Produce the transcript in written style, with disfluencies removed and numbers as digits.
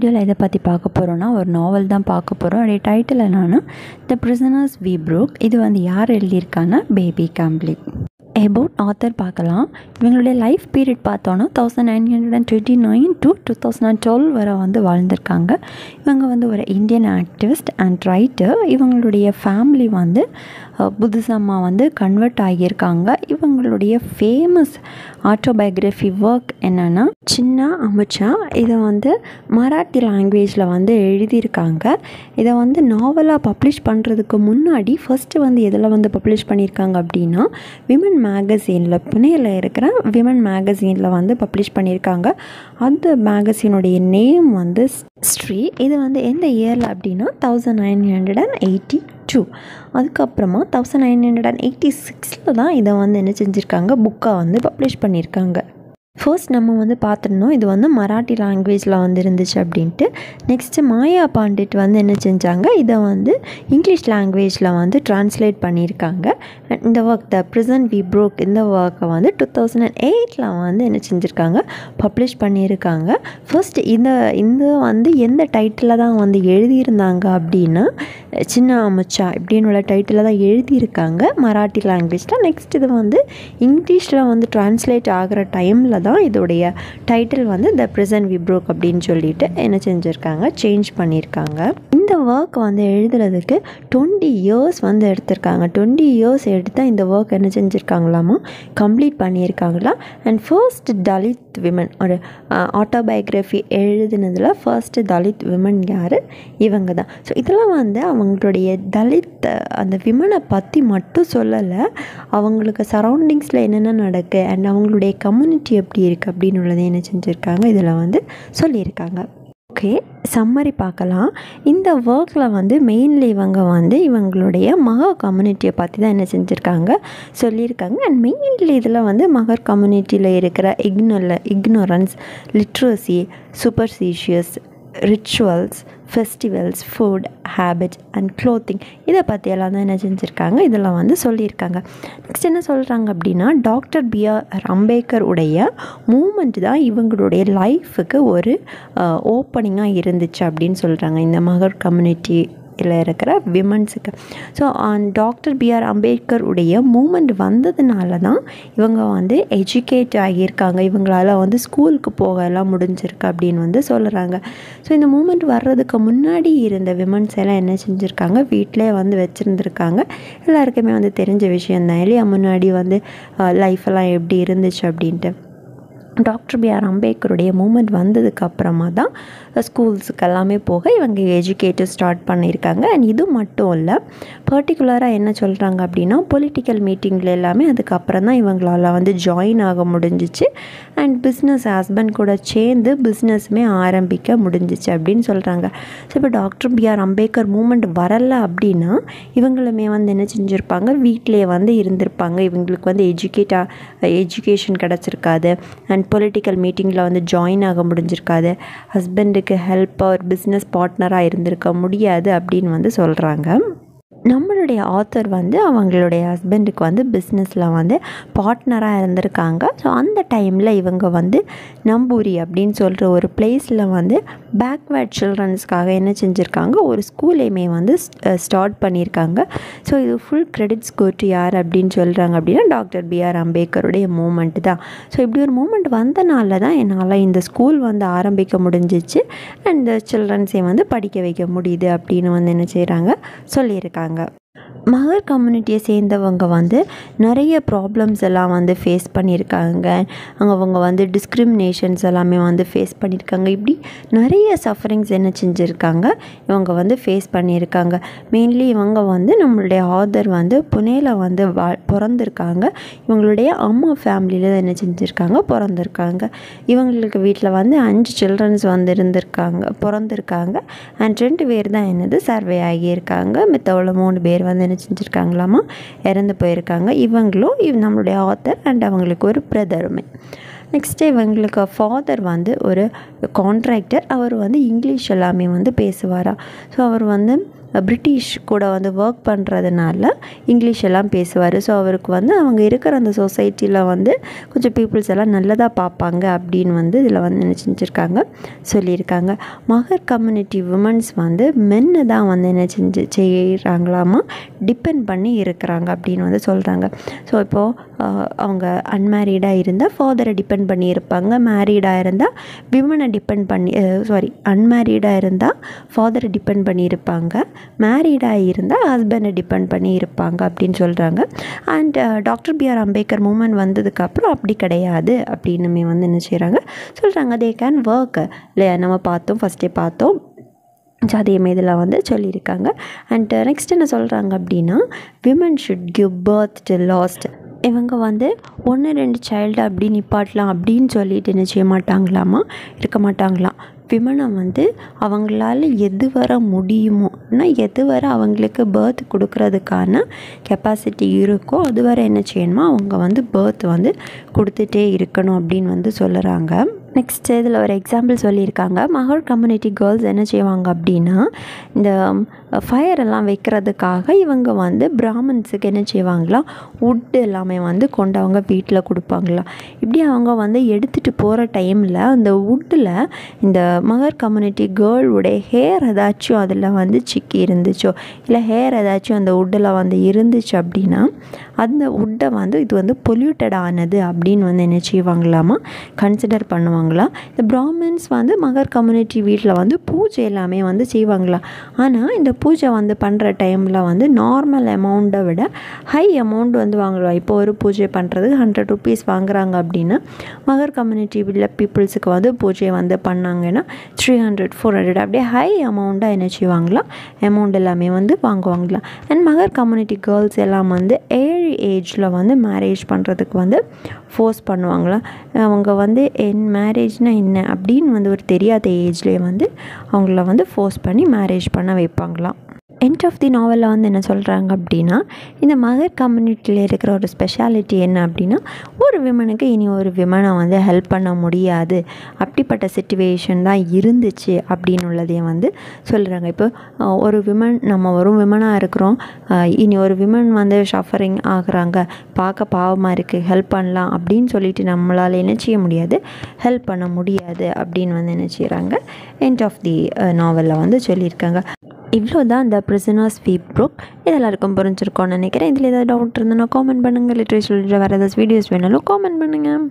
வீடியோவில் எதை பற்றி பார்க்க போகிறோன்னா ஒரு நாவல் தான் பார்க்க போகிறோம். அதோடைய டைட்டில் என்னன்னா த பிரிசனர்ஸ் வி ப்ரோக். இது வந்து யார் எழுதியிருக்காங்கன்னா பேபி கேம்ப்லி. அபவுட் ஆத்தர் பார்க்கலாம். இவங்களுடைய லைஃப் பீரியட் பார்த்தோன்னா 1929 to 2012 வரை வந்து வாழ்ந்திருக்காங்க. இவங்க வந்து ஒரு இந்தியன் ஆக்டிவிஸ்ட் அண்ட் ரைட்டர். இவங்களுடைய ஃபேமிலி வந்து புத்திசமாக வந்து கன்வெர்ட் ஆகியிருக்காங்க. இவங்களுடைய ஃபேமஸ் ஆட்டோபயோகிராஃபி ஒர்க் என்னென்னா சின்ன அமிச்சா. இதை வந்து மராட்டி லாங்குவேஜில் வந்து எழுதியிருக்காங்க. இதை வந்து நாவலாக பப்ளிஷ் பண்ணுறதுக்கு முன்னாடி ஃபஸ்ட்டு வந்து எதில் வந்து பப்ளிஷ் பண்ணியிருக்காங்க அப்படின்னா விமன் மேகசீனில், புனேயில் இருக்கிற விமன் மேகசீனில் வந்து பப்ளிஷ் பண்ணியிருக்காங்க. அந்த மேகசீனுடைய நேம் வந்து ஸ்ட்ரீ. இது வந்து எந்த இயரில் அப்படின்னா 1982. அதுக்கப்புறமா 1986 தான் இதை வந்து என்ன செஞ்சுருக்காங்க, புக்காக வந்து பப்ளிஷ் பண்ணியிருக்காங்க. ஃபர்ஸ்ட் நம்ம வந்து பார்த்துருந்தோம் இது வந்து மராட்டி லாங்குவேஜில் வந்து இருந்துச்சு அப்படின்ட்டு. நெக்ஸ்ட்டு மாயா பாண்டிட் வந்து என்ன செஞ்சாங்க, இதை வந்து இங்கிலீஷ் லாங்குவேஜில் வந்து ட்ரான்ஸ்லேட் பண்ணியிருக்காங்க. இந்த work the prison we broke, இந்த ஒர்க்கை வந்து 2008 வந்து என்ன செஞ்சுருக்காங்க, பப்ளிஷ் பண்ணியிருக்காங்க. ஃபர்ஸ்ட் இந்த வந்து எந்த டைட்டிலில் தான் வந்து எழுதியிருந்தாங்க அப்படின்னா சின்ன அமிச்சா இப்படின்னு உள்ள டைட்டிலில் தான் எழுதியிருக்காங்க மராட்டி லாங்குவேஜில். நெக்ஸ்ட் இது வந்து இங்கிலீஷில் வந்து ட்ரான்ஸ்லேட் ஆகிற டைமில் தான் இதோடைய டைட்டில் வந்து த பிரிசன் வி ப்ரோக் அப்படின்னு சொல்லிட்டு என்ன செஞ்சுருக்காங்க, சேஞ்ச் பண்ணியிருக்காங்க. இந்த ஒர்க் வந்து எழுதுறதுக்கு 20 years வந்து எடுத்திருக்காங்க. 20 years எடுத்து இந்த ஒர்க் என்ன செஞ்சுருக்காங்களாமா, கம்ப்ளீட் பண்ணியிருக்காங்களா. அண்ட் ஃபர்ஸ்ட் தலித் விமன் ஒரு ஆட்டோபயோகிராஃபி எழுதுனதில் ஃபர்ஸ்ட் தலித் விமன் யார், இவங்க தான். ஸோ இதெல்லாம் வந்து அவங்களுடைய தலித் அந்த விமனை பற்றி மட்டும் சொல்லலை, அவங்களுக்கு சரௌண்டிங்ஸில் என்னென்ன நடக்குது அண்ட் அவங்களுடைய கம்யூனிட்டி எப்படி இருக்குது அப்படின்னு உள்ளதை என்ன செஞ்சுருக்காங்க, இதில் வந்து சொல்லியிருக்காங்க. ஓகே, சம்மரி பார்க்கலாம். இந்த ஒர்க்கில் வந்து மெயின்லி இவங்க வந்து இவங்களுடைய மகர் கம்யூனிட்டியை பற்றி தான் என்ன செஞ்சுருக்காங்க, சொல்லியிருக்காங்க. அண்ட் மெயின்லி இதில் வந்து மகர் கம்யூனிட்டியில் இருக்கிற ignorance, literacy, superstitious, rituals, festivals, food habits and clothing, இதை பற்றியெல்லாம் தான் என்ன செஞ்சுருக்காங்க, இதெல்லாம் வந்து சொல்லியிருக்காங்க. நெக்ஸ்ட் என்ன சொல்கிறாங்க அப்படின்னா டாக்டர் B.R. அம்பேத்கர் உடைய மூமெண்ட் தான் இவங்களுடைய லைஃபுக்கு ஒரு ஓப்பனிங்காக இருந்துச்சு அப்படின்னு சொல்கிறாங்க இந்த மகர் கம்யூனிட்டி இருக்கிற விமன்ஸுக்கு. So doctor B.R. அம்பேத்கர் உடைய மூமெண்ட் வந்ததுனால தான் இவங்க வந்து எஜுகேட் ஆகியிருக்காங்க, இவங்களால் வந்து ஸ்கூலுக்கு போகலாம் முடிஞ்சிருக்கு அப்படின்னு வந்து சொல்கிறாங்க. ஸோ இந்த மூமெண்ட் வர்றதுக்கு முன்னாடி இருந்த விமன்ஸ் எல்லாம் என்ன செஞ்சுருக்காங்க, வீட்டிலே வந்து வச்சுருந்துருக்காங்க. எல்லாருக்குமே வந்து தெரிஞ்ச விஷயந்தான் இல்லையா, முன்னாடி வந்து லைஃப்பெல்லாம் எப்படி இருந்துச்சு அப்படின்ட்டு. Doctor B.R. அம்பேத்கருடைய மூமெண்ட் வந்ததுக்கு அப்புறமா தான் ஸ்கூல்ஸுக்கு எல்லாமே போக இவங்க எஜுகேட் ஸ்டார்ட் பண்ணியிருக்காங்க. அண்ட் இது மட்டும் இல்லை, பர்டிகுலராக என்ன சொல்கிறாங்க அப்படின்னா பொலிட்டிக்கல் மீட்டிங்கில் எல்லாமே அதுக்கப்புறம் தான் இவங்களால் வந்து ஜாயின் ஆக முடிஞ்சிச்சு. அண்ட் பிஸ்னஸ் ஹஸ்பண்ட் கூட சேர்ந்து பிஸ்னஸுமே ஆரம்பிக்க முடிஞ்சிச்சு அப்படின்னு சொல்கிறாங்க. ஸோ இப்போ டாக்டர் B.R. அம்பேத்கர் மூமெண்ட் வரலை அப்படின்னா இவங்களுமே வந்து என்ன செஞ்சுருப்பாங்க, வீட்டிலே வந்து இருந்திருப்பாங்க. இவங்களுக்கு வந்து எஜுகேஷன் கிடச்சிருக்காது அண்ட் பொலிட்டிக்கல் மீட்டிங்கில் வந்து ஜாயின் ஆக முடிஞ்சிருக்காது, ஹஸ்பண்டுக்கு ஹெல்ப்பாக ஒரு பிஸ்னஸ் பார்ட்னராக இருந்திருக்க முடியாது அப்படின்னு வந்து சொல்கிறாங்க. நம்மளுடைய ஆத்தர் வந்து அவங்களுடைய ஹஸ்பண்டுக்கு வந்து பிஸ்னஸில் வந்து பார்ட்னராக இருந்திருக்காங்க. ஸோ அந்த டைமில் இவங்க வந்து நம்பூரி அப்படின்னு சொல்கிற ஒரு பிளேஸில் வந்து பேக்வேர்ட் சில்ட்ரன்ஸ்க்காக என்ன செஞ்சுருக்காங்க, ஒரு ஸ்கூலையுமே வந்து ஸ்டார்ட் பண்ணியிருக்காங்க. ஸோ இது ஃபுல் கிரெடிட்ஸ் கோட்டு யார் அப்படின்னு சொல்கிறாங்க அப்படின்னா டாக்டர் B.R. அம்பேத்கருடைய மூமெண்ட் தான். ஸோ இப்படி ஒரு மூமெண்ட் வந்தனால தான் என்னால் இந்த ஸ்கூல் வந்து ஆரம்பிக்க முடிஞ்சிச்சு அண்ட் இந்த சில்ட்ரன்ஸையும் வந்து படிக்க வைக்க முடியுது அப்படின்னு வந்து என்ன செய்கிறாங்க, சொல்லியிருக்காங்க. மகர் கம்யூனிட்டியை சேர்ந்தவங்க வந்து நிறைய ப்ராப்ளம்ஸ் எல்லாம் வந்து ஃபேஸ் பண்ணியிருக்காங்க. அவங்க வந்து டிஸ்கிரிமினேஷன்ஸ் எல்லாமே வந்து ஃபேஸ் பண்ணியிருக்காங்க. இப்படி நிறைய சஃபரிங்ஸ் என்ன செஞ்சுருக்காங்க, இவங்க வந்து ஃபேஸ் பண்ணியிருக்காங்க. மெயின்லி இவங்க வந்து நம்மளுடைய ஆதர் வந்து புனேயில் வந்து பிறந்திருக்காங்க. இவங்களுடைய அம்மா ஃபேமிலியில் என்ன செஞ்சுருக்காங்க, பிறந்திருக்காங்க. இவங்களுக்கு வீட்டில் வந்து 5 சில்ட்ரன்ஸ் வந்து பிறந்திருக்காங்க. அண்ட் 2 பேர் தான் என்னது சர்வே ஆகியிருக்காங்க. மித்தவள 3 பேர் வந்து என்ன செஞ்சுருக்காங்களாமா, இறந்து போயிருக்காங்க. இவங்களும் நம்மளுடைய ஆத்தர் அண்ட் அவங்களுக்கு ஒரு பிரதருமே. நெக்ஸ்ட்டு இவங்களுக்கு ஃபாதர் வந்து ஒரு கான்ட்ராக்டர். அவர் வந்து இங்கிலீஷ் எல்லாமே வந்து பேசுவாரா. ஸோ அவர் வந்து பிரிட்டிஷ் கூட வந்து ஒர்க் பண்ணுறதுனால இங்கிலீஷ் எல்லாம் பேசுவார். ஸோ அவருக்கு வந்து அவங்க இருக்கிற அந்த சொசைட்டியில் வந்து கொஞ்சம் பீப்புள்ஸ் எல்லாம் நல்லதாக பார்ப்பாங்க அப்படின்னு வந்து இதில் வந்து என்ன செஞ்சுருக்காங்க சொல்லியிருக்காங்க. மகர் கம்யூனிட்டி விமன்ஸ் வந்து மென்னு தான் வந்து என்ன செய்கிறாங்களாமா, டிபெண்ட் பண்ணி இருக்கிறாங்க அப்படின்னு வந்து சொல்கிறாங்க. ஸோ இப்போது அவங்க அன்மேரீடாக இருந்தால் ஃபாதரை டிபெண்ட் பண்ணி இருப்பாங்க, மேரீடாக இருந்தால் விமனை டிபெண்ட் பண்ணி அன்மேரீடாக இருந்தால் ஃபாதரை டிபெண்ட் பண்ணி இருப்பாங்க, மேரீடாக இருந்தால் ஹஸ்பண்டை டிபெண்ட் பண்ணி இருப்பாங்க அப்படின்னு சொல்கிறாங்க. And doctor BR Ambedkar movement வந்ததுக்கப்புறம் அப்படி கிடையாது அப்படின்னுமே வந்து என்ன செய்கிறாங்க சொல்கிறாங்க. தே கேன் ஒர்க் இல்லையா, நம்ம ஃபஸ்ட்டே பார்த்தோம். ஸோ அதேமாதிரி இதில் வந்து சொல்லியிருக்காங்க. அண்ட் நெக்ஸ்ட் என்ன சொல்கிறாங்க அப்படின்னா, women should give birth to last. இவங்க வந்து 1-2 சைல்டு அப்படி நிப்பாட்டலாம் அப்படின்னு சொல்லிட்டு என்ன செய்ய மாட்டாங்களாமா, இருக்க மாட்டாங்களாம். விமனை வந்து அவங்களால எது வர முடியுமோ, எது வர அவங்களுக்கு பர்த் கொடுக்கறதுக்கான கெப்பாசிட்டி இருக்கோ அது வரை என்ன செய்யணுமோ அவங்க வந்து பர்த் வந்து கொடுத்துட்டே இருக்கணும் அப்படின்னு வந்து சொல்லுறாங்க. நெக்ஸ்ட்டு இதில் ஒரு எக்ஸாம்பிள் சொல்லியிருக்காங்க. மகர் கம்யூனிட்டி கேர்ள்ஸ் என்ன செய்வாங்க அப்படின்னா, இந்த ஃபயர் எல்லாம் வைக்கிறதுக்காக இவங்க வந்து பிராமின்ஸுக்கு என்ன செய்வாங்களாம், வுட் எல்லாமே வந்து கொண்டு அவங்க வீட்டில் கொடுப்பாங்களாம். இப்படி அவங்க வந்து எடுத்துகிட்டு போகிற டைமில் அந்த வுட்டில் இந்த மகர் கம்யூனிட்டி கேர்ளுடைய ஹேர் ஏதாச்சும் அதில் வந்து சிக்கி இருந்துச்சோ, இல்லை ஹேர் ஏதாச்சும் அந்த வுட்டில் வந்து இருந்துச்சு அப்படின்னா அந்த வுட்டை வந்து இது வந்து பொல்யூட்டட் ஆனது அப்படின்னு வந்து என்ன செய்வாங்களாமா, கன்சிடர் பண்ணுவாங்களாம். இந்த பிராமின்ஸ் வந்து மகர் கம்யூனிட்டி வீட்டில் வந்து பூஜை எல்லாமே வந்து செய்வாங்களாம். ஆனால் இந்த பூஜை வந்து பண்ணுற டைமில் வந்து நார்மல் அமௌண்ட்டை விட ஹை அமௌண்ட் வந்து வாங்கலாம். இப்போ ஒரு பூஜை பண்ணுறது 100 rupees வாங்குறாங்க அப்படின்னா மகர் கம்யூனிட்டி வீட்டில் பீப்புள்ஸுக்கு வந்து பூஜை வந்து பண்ணாங்கன்னா 300-400 அப்படியே ஹை அமௌண்ட்டாக என்ன செய்வாங்களாம், அமௌண்ட் எல்லாமே வந்து வாங்குவாங்களாம். அண்ட் மகர் கம்யூனிட்டி கேர்ள்ஸ் எல்லாம் வந்து ஏழு ஏஜில் வந்து மேரேஜ் பண்ணுறதுக்கு வந்து ஃபோர்ஸ் பண்ணுவாங்களாம். அவங்க வந்து மேரேஜ்னால் என்ன அப்படின்னு வந்து ஒரு தெரியாத ஏஜ்லேயே வந்து அவங்கள வந்து ஃபோர்ஸ் பண்ணி மேரேஜ் பண்ண வைப்பாங்களாம். எண்ட் ஆஃப் தி நாவலில் வந்து என்ன சொல்கிறாங்க அப்படின்னா, இந்த மகர் கம்யூனிட்டியில் இருக்கிற ஒரு ஸ்பெஷாலிட்டி என்ன அப்படின்னா, ஒரு விமனுக்கு இனி ஒரு விமனை வந்து ஹெல்ப் பண்ண முடியாது, அப்படிப்பட்ட சிச்சுவேஷன் தான் இருந்துச்சு அப்படின்னு உள்ளதையும் வந்து சொல்கிறாங்க. இப்போ ஒரு விமன், நம்ம ஒரு விமனாக இருக்கிறோம், இனி ஒரு விமன் வந்து சஃபரிங் ஆகுறாங்க, பார்க்க பாவமாக இருக்குது, ஹெல்ப் பண்ணலாம் அப்படின்னு சொல்லிட்டு நம்மளால் என்ன செய்ய முடியாது, ஹெல்ப் பண்ண முடியாது அப்படின்னு வந்து என்ன செய்கிறாங்க எண்ட் ஆஃப் தி நாவலில் வந்து சொல்லியிருக்காங்க. இவ்வளோ தான் இந்த பிரிசனர்ஸ் வீப் புக். இது எல்லாருக்கும் புரிஞ்சிருக்கோன்னு நினைக்கிறேன். இதில் ஏதாவது டவுட் இருந்ததுன்னா காமெண்ட் பண்ணுங்கள். லிட்ரேச்சர் வேறு ஏதாவது வீடியோஸ் வேணாலும் காமெண்ட் பண்ணுங்கள்.